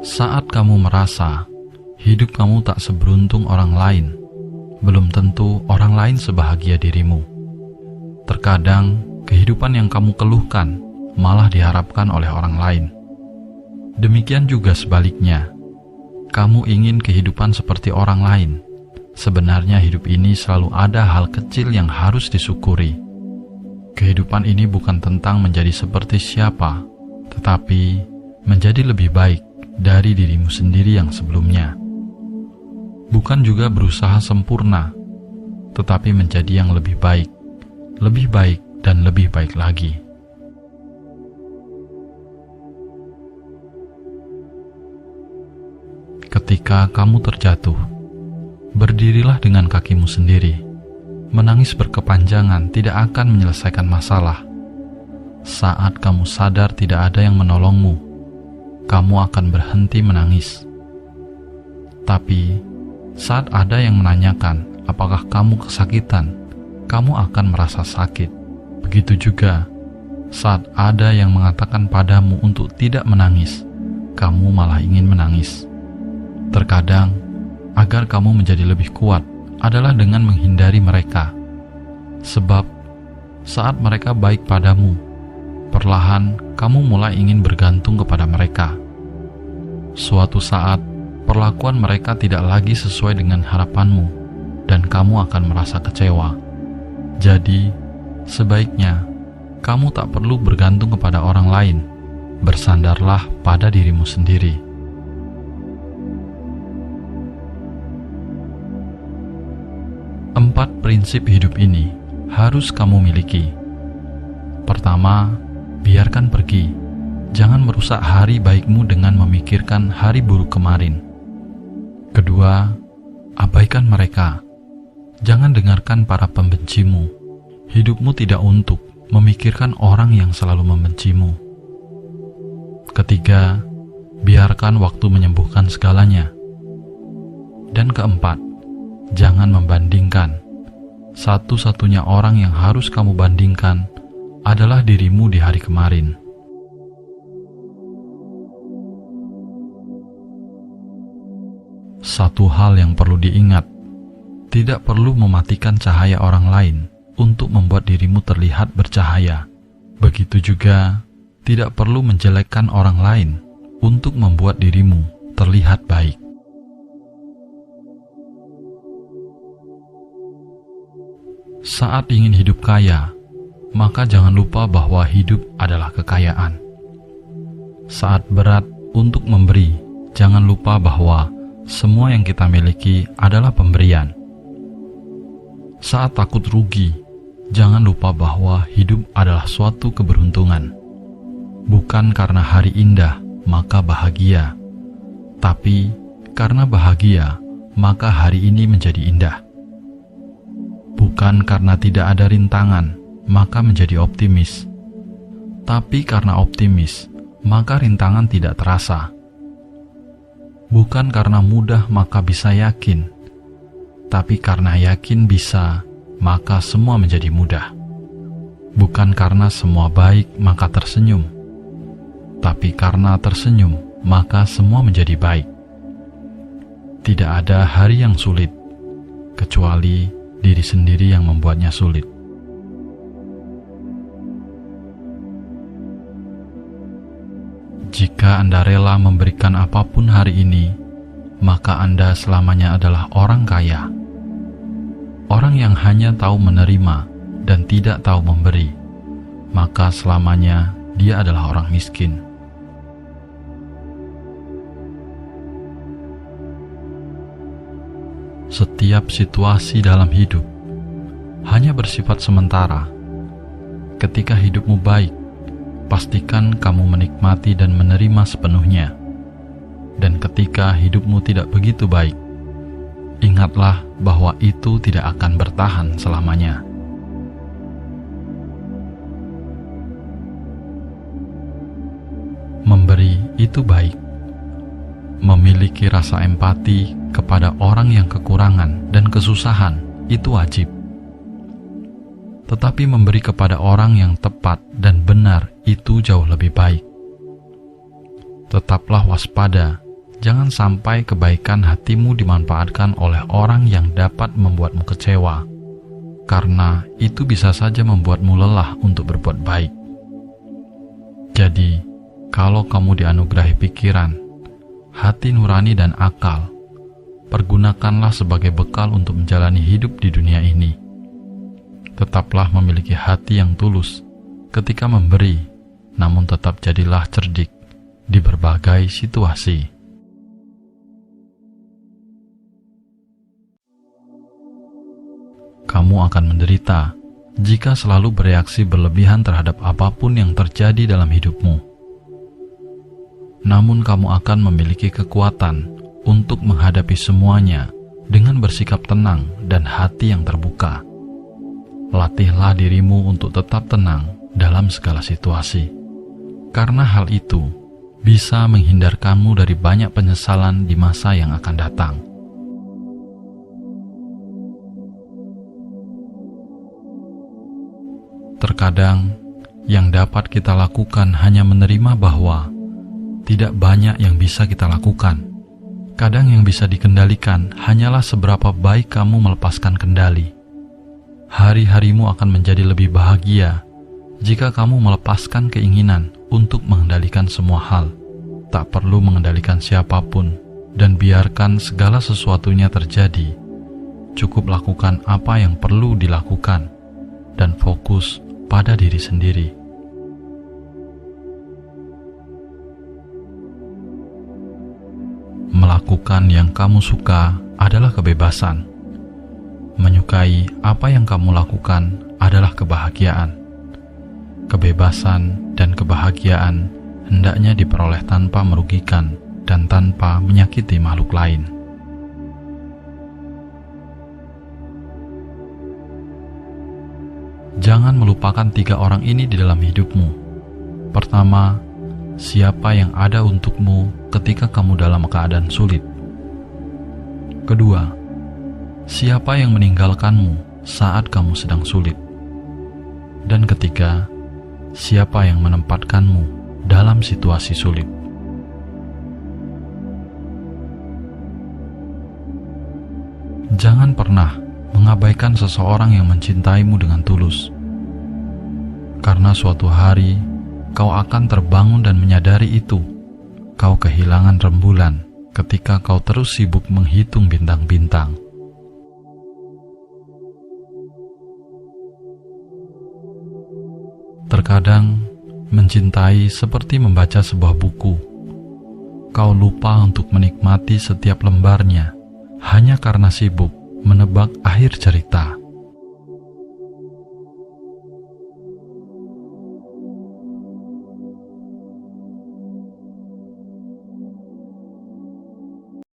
Saat kamu merasa hidup kamu tak seberuntung orang lain, belum tentu orang lain sebahagia dirimu. Terkadang, kehidupan yang kamu keluhkan malah diharapkan oleh orang lain. Demikian juga sebaliknya, kamu ingin kehidupan seperti orang lain. Sebenarnya hidup ini selalu ada hal kecil yang harus disyukuri. Kehidupan ini bukan tentang menjadi seperti siapa, tetapi menjadi lebih baik dari dirimu sendiri yang sebelumnya. Bukan juga berusaha sempurna, tetapi menjadi yang lebih baik dan lebih baik lagi. Ketika kamu terjatuh, berdirilah dengan kakimu sendiri. Menangis berkepanjangan tidak akan menyelesaikan masalah. Saat kamu sadar tidak ada yang menolongmu, kamu akan berhenti menangis. Tapi, saat ada yang menanyakan apakah kamu kesakitan, kamu akan merasa sakit. Begitu juga, saat ada yang mengatakan padamu untuk tidak menangis, kamu malah ingin menangis. Terkadang, agar kamu menjadi lebih kuat adalah dengan menghindari mereka. Sebab, saat mereka baik padamu, perlahan kamu mulai ingin bergantung kepada mereka. Suatu saat, perlakuan mereka tidak lagi sesuai dengan harapanmu, dan kamu akan merasa kecewa. Jadi, sebaiknya kamu tak perlu bergantung kepada orang lain. Bersandarlah pada dirimu sendiri. Empat prinsip hidup ini harus kamu miliki. Pertama, biarkan pergi. Jangan merusak hari baikmu dengan memikirkan hari buruk kemarin. Kedua, abaikan mereka. Jangan dengarkan para pembencimu. Hidupmu tidak untuk memikirkan orang yang selalu membencimu. Ketiga, biarkan waktu menyembuhkan segalanya. Dan keempat, jangan membandingkan. Satu-satunya orang yang harus kamu bandingkan adalah dirimu di hari kemarin. Satu hal yang perlu diingat, tidak perlu mematikan cahaya orang lain untuk membuat dirimu terlihat bercahaya. Begitu juga, tidak perlu menjelekkan orang lain untuk membuat dirimu terlihat baik. Saat ingin hidup kaya, maka jangan lupa bahwa hidup adalah kekayaan. Saat berat untuk memberi, jangan lupa bahwa semua yang kita miliki adalah pemberian. Saat takut rugi, jangan lupa bahwa hidup adalah suatu keberuntungan. Bukan karena hari indah, maka bahagia. Tapi, karena bahagia, maka hari ini menjadi indah. Bukan karena tidak ada rintangan, maka menjadi optimis. Tapi karena optimis, maka rintangan tidak terasa. Bukan karena mudah maka bisa yakin, tapi karena yakin bisa, maka semua menjadi mudah. Bukan karena semua baik maka tersenyum, tapi karena tersenyum maka semua menjadi baik. Tidak ada hari yang sulit, kecuali diri sendiri yang membuatnya sulit. Jika Anda rela memberikan apapun hari ini, maka Anda selamanya adalah orang kaya. Orang yang hanya tahu menerima dan tidak tahu memberi, maka selamanya dia adalah orang miskin. Setiap situasi dalam hidup hanya bersifat sementara. Ketika hidupmu baik, pastikan kamu menikmati dan menerima sepenuhnya. Dan ketika hidupmu tidak begitu baik, ingatlah bahwa itu tidak akan bertahan selamanya. Memberi itu baik. Memiliki rasa empati kepada orang yang kekurangan dan kesusahan itu wajib. Tetapi memberi kepada orang yang tepat dan benar itu jauh lebih baik. Tetaplah waspada, jangan sampai kebaikan hatimu dimanfaatkan oleh orang yang dapat membuatmu kecewa, karena itu bisa saja membuatmu lelah untuk berbuat baik. Jadi, kalau kamu dianugerahi pikiran, hati nurani dan akal, pergunakanlah sebagai bekal untuk menjalani hidup di dunia ini. Tetaplah memiliki hati yang tulus ketika memberi, namun tetap jadilah cerdik di berbagai situasi. Kamu akan menderita jika selalu bereaksi berlebihan terhadap apapun yang terjadi dalam hidupmu. Namun kamu akan memiliki kekuatan untuk menghadapi semuanya dengan bersikap tenang dan hati yang terbuka. Latihlah dirimu untuk tetap tenang dalam segala situasi, karena hal itu bisa menghindarkanmu dari banyak penyesalan di masa yang akan datang. Terkadang, yang dapat kita lakukan hanya menerima bahwa tidak banyak yang bisa kita lakukan. Kadang yang bisa dikendalikan hanyalah seberapa baik kamu melepaskan kendali. Hari-harimu akan menjadi lebih bahagia jika kamu melepaskan keinginan untuk mengendalikan semua hal. Tak perlu mengendalikan siapapun dan biarkan segala sesuatunya terjadi. Cukup lakukan apa yang perlu dilakukan dan fokus pada diri sendiri. Melakukan yang kamu suka adalah kebebasan. Menyukai apa yang kamu lakukan adalah kebahagiaan. Kebebasan dan kebahagiaan hendaknya diperoleh tanpa merugikan dan tanpa menyakiti makhluk lain. Jangan melupakan 3 orang ini di dalam hidupmu. Pertama, siapa yang ada untukmu ketika kamu dalam keadaan sulit. Kedua, siapa yang meninggalkanmu saat kamu sedang sulit. Dan ketiga, siapa yang menempatkanmu dalam situasi sulit. Jangan pernah mengabaikan seseorang yang mencintaimu dengan tulus. Karena suatu hari, kau akan terbangun dan menyadari itu. Kau kehilangan rembulan ketika kau terus sibuk menghitung bintang-bintang. Terkadang, mencintai seperti membaca sebuah buku. Kau lupa untuk menikmati setiap lembarnya hanya karena sibuk menebak akhir cerita.